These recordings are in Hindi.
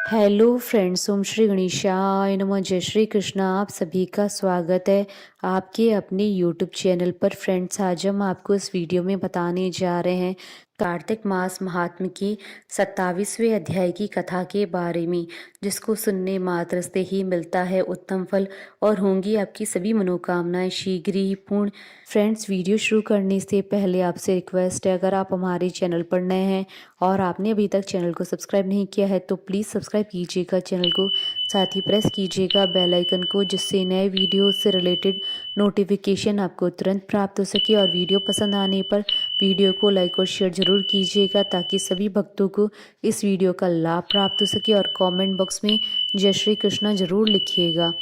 हेलो फ्रेंड्स, ओम श्री गणेशाय नमः। जय श्री कृष्ण। आप सभी का स्वागत है आपके अपने यूट्यूब चैनल पर। फ्रेंड्स, आज हम आपको इस वीडियो में बताने जा रहे हैं कार्तिक मास महात्म्य की 27वें अध्याय की कथा के बारे में, जिसको सुनने मात्र से ही मिलता है उत्तम फल और होंगी आपकी सभी मनोकामनाएं शीघ्र ही पूर्ण। फ्रेंड्स, वीडियो शुरू करने से पहले आपसे रिक्वेस्ट है, अगर आप हमारे चैनल पर नए हैं और आपने अभी तक चैनल को सब्सक्राइब नहीं किया है तो प्लीज़ सब्सक्राइब कीजिएगा चैनल को, साथ ही प्रेस कीजिएगा बेल आइकन को, जिससे नए वीडियो से रिलेटेड नोटिफिकेशन आपको तुरंत प्राप्त हो सके। और वीडियो पसंद आने पर वीडियो को लाइक और शेयर जरूर कीजिएगा, ताकि सभी भक्तों को इस वीडियो का लाभ प्राप्त हो सके। और कमेंट बॉक्स में जय श्री कृष्णा जरूर लिखिएगा।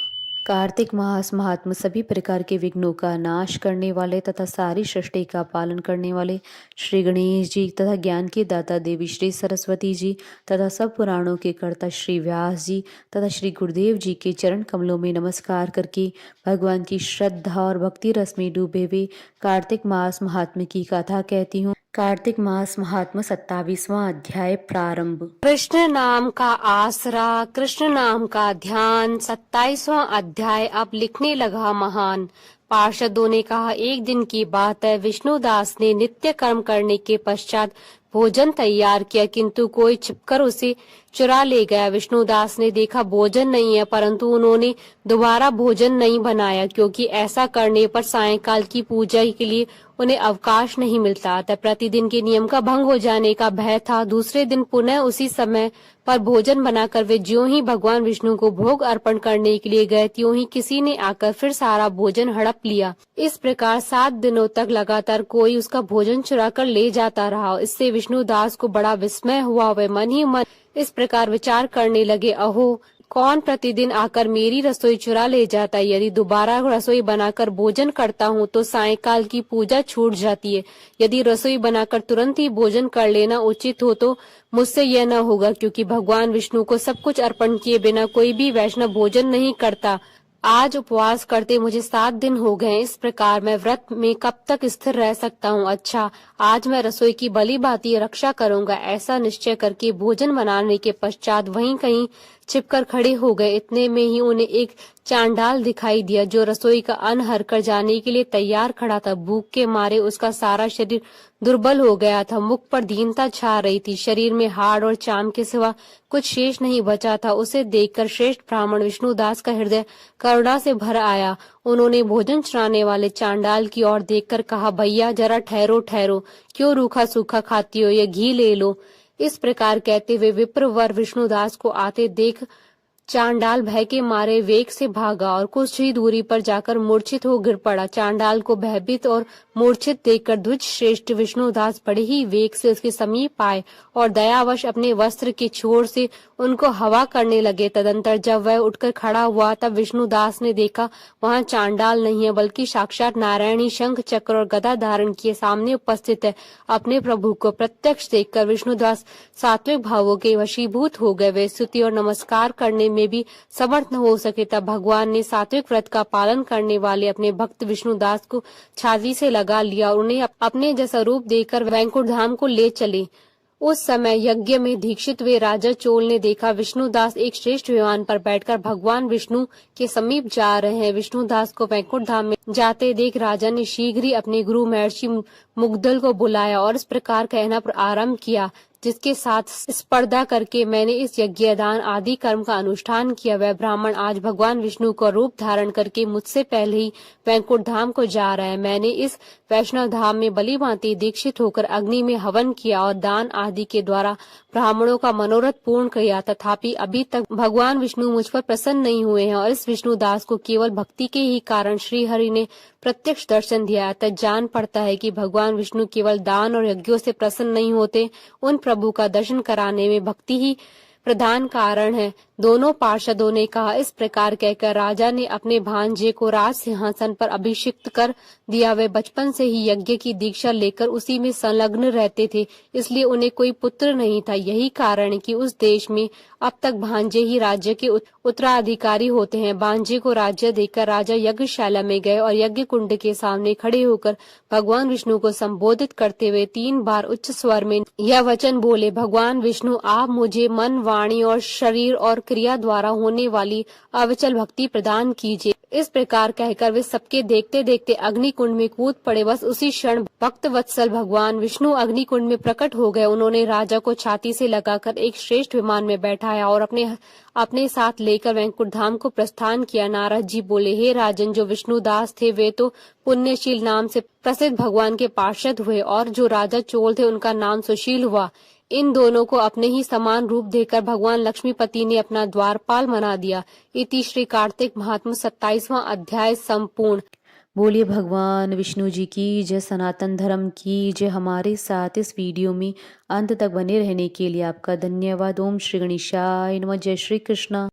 कार्तिक मास महात्मा सभी प्रकार के विघ्नों का नाश करने वाले तथा सारी सृष्टि का पालन करने वाले श्री गणेश जी तथा ज्ञान के दाता देवी श्री सरस्वती जी तथा सब पुराणों के कर्ता श्री व्यास जी तथा श्री गुरुदेव जी के चरण कमलों में नमस्कार करके भगवान की श्रद्धा और भक्ति रस में डूबे हुए कार्तिक मास महात्मा की कथा कहती हूँ। कार्तिक मास महात्मा 27वां अध्याय प्रारंभ। कृष्ण नाम का आसरा, कृष्ण नाम का ध्यान। 27वां अध्याय अब लिखने लगा महान। पार्षदों ने कहा, एक दिन की बात है, विष्णुदास ने नित्य कर्म करने के पश्चात भोजन तैयार किया, किंतु कोई छिपकर उसे चुरा ले गया। विष्णुदास ने देखा भोजन नहीं है, परंतु उन्होंने दोबारा भोजन नहीं बनाया, क्योंकि ऐसा करने पर सायंकाल की पूजा के लिए उन्हें अवकाश नहीं मिलता। अतः प्रतिदिन के नियम का भंग हो जाने का भय था। दूसरे दिन पुनः उसी समय पर भोजन बनाकर वे ज्यों ही भगवान विष्णु को भोग अर्पण करने के लिए गए, त्यों ही किसी ने आकर फिर सारा भोजन हड़प लिया। इस प्रकार 7 दिनों तक लगातार कोई उसका भोजन चुरा कर ले जाता रहा। इससे विष्णुदास को बड़ा विस्मय हुआ। वे मन ही मन इस प्रकार विचार करने लगे, अहो, कौन प्रतिदिन आकर मेरी रसोई चुरा ले जाता है। यदि दोबारा रसोई बनाकर भोजन करता हूँ तो सायंकाल की पूजा छूट जाती है। यदि रसोई बनाकर तुरंत ही भोजन कर लेना उचित हो तो मुझसे यह न होगा, क्योंकि भगवान विष्णु को सब कुछ अर्पण किए बिना कोई भी वैष्णव भोजन नहीं करता। आज उपवास करते मुझे 7 दिन हो गए। इस प्रकार मैं व्रत में कब तक स्थिर रह सकता हूँ। अच्छा, आज मैं रसोई की भली भांति रक्षा करूंगा। ऐसा निश्चय करके भोजन बनाने के पश्चात वहीं कहीं छिपकर खड़े हो गए। इतने में ही उन्हें एक चांडाल दिखाई दिया, जो रसोई का अन्न हर कर जाने के लिए तैयार खड़ा था। भूख के मारे उसका सारा शरीर दुर्बल हो गया था। मुख पर दीनता छा रही थी। शरीर में हाड़ और चाम के सिवा कुछ शेष नहीं बचा था। उसे देखकर श्रेष्ठ ब्राह्मण विष्णुदास का हृदय करुणा से भर आया। उन्होंने भोजन चुराने वाले चांडाल की ओर देखकर कहा, भैया जरा ठहरो ठहरो, क्यों रूखा सूखा खाती हो, ये घी ले लो। इस प्रकार कहते हुए विप्रवर विष्णुदास को आते देख चांडाल भय के मारे वेग से भागा और कुछ ही दूरी पर जाकर मूर्छित हो गिर पड़ा। चांडाल को भयभीत और मूर्छित देखकर द्विज श्रेष्ठ विष्णुदास बड़े ही वेग से उसके समीप आए और दयावश अपने वस्त्र के छोर से उनको हवा करने लगे। तदंतर जब वह उठकर खड़ा हुआ तब विष्णुदास ने देखा वहां चांडाल नहीं है, बल्कि साक्षात नारायणी शंख चक्र और गदा धारण किए सामने उपस्थित है। अपने प्रभु को प्रत्यक्ष देखकर विष्णुदास सात्विक भावों के वशीभूत हो गए। वे स्तुति और नमस्कार करने में भी समर्थ न हो सके, तब भगवान ने सात्विक व्रत का पालन करने वाले अपने भक्त विष्णुदास को छाती से लगा लिया और उन्हें अपने जैसा रूप देकर वैकुंठ धाम को ले चले। उस समय यज्ञ में दीक्षित हुए राजा चोल ने देखा विष्णुदास एक श्रेष्ठ विमान पर बैठकर भगवान विष्णु के समीप जा रहे हैं। विष्णुदास को वैकुंठ धाम में जाते देख राजा ने शीघ्र ही अपने गुरु महर्षि मुग्धल को बुलाया और इस प्रकार कहना आरंभ किया, जिसके साथ स्पर्धा करके मैंने इस यज्ञ दान आदि कर्म का अनुष्ठान किया। वह ब्राह्मण आज भगवान विष्णु का रूप धारण करके मुझसे पहले ही वैकुंठ धाम को जा रहा है। मैंने इस वैष्णव धाम में बली भांति दीक्षित होकर अग्नि में हवन किया और दान आदि के द्वारा ब्राह्मणों का मनोरथ पूर्ण किया, तथापि अभी तक भगवान विष्णु मुझ पर प्रसन्न नहीं हुए हैं। और इस विष्णुदास को केवल भक्ति के ही कारण श्री हरि ने प्रत्यक्ष दर्शन दिया। अतः जान पड़ता है कि भगवान विष्णु केवल दान और यज्ञों से प्रसन्न नहीं होते, उन प्रभु का दर्शन कराने में भक्ति ही प्रधान कारण है। दोनों पार्षदों ने कहा। इस प्रकार कहकर राजा ने अपने भांजे को राज सिंहासन पर अभिषिक्त कर दिया। वे बचपन से ही यज्ञ की दीक्षा लेकर उसी में संलग्न रहते थे, इसलिए उन्हें कोई पुत्र नहीं था। यही कारण है कि उस देश में अब तक भांजे ही राज्य के उत्तराधिकारी होते हैं। भांजे को राज्य देकर राजा यज्ञशाला में गए और यज्ञ कुंड के सामने खड़े होकर भगवान विष्णु को संबोधित करते हुए 3 बार उच्च स्वर में यह वचन बोले, भगवान विष्णु, आप मुझे मन, वाणी और शरीर और क्रिया द्वारा होने वाली अविचल भक्ति प्रदान कीजिए। इस प्रकार कहकर वे सबके देखते देखते अग्निकुंड में कूद पड़े। बस उसी क्षण भक्त वत्सल भगवान विष्णु अग्निकुंड में प्रकट हो गए। उन्होंने राजा को छाती से लगाकर एक श्रेष्ठ विमान में बैठाया और अपने साथ लेकर वैकुंठ धाम को प्रस्थान किया। नारद जी बोले, हे राजन, जो विष्णुदास थे वे तो पुण्यशील नाम से प्रसिद्ध भगवान के पार्षद हुए और जो राजा चोल थे उनका नाम सुशील हुआ। इन दोनों को अपने ही समान रूप देकर भगवान लक्ष्मीपति ने अपना द्वारपाल बना दिया। इति श्री कार्तिक महात्म्य 27वां अध्याय संपूर्ण। बोलिए भगवान विष्णु जी की जय, सनातन धर्म की जय। हमारे साथ इस वीडियो में अंत तक बने रहने के लिए आपका धन्यवाद। ओम श्री गणेशाय नमः। जय श्री कृष्ण।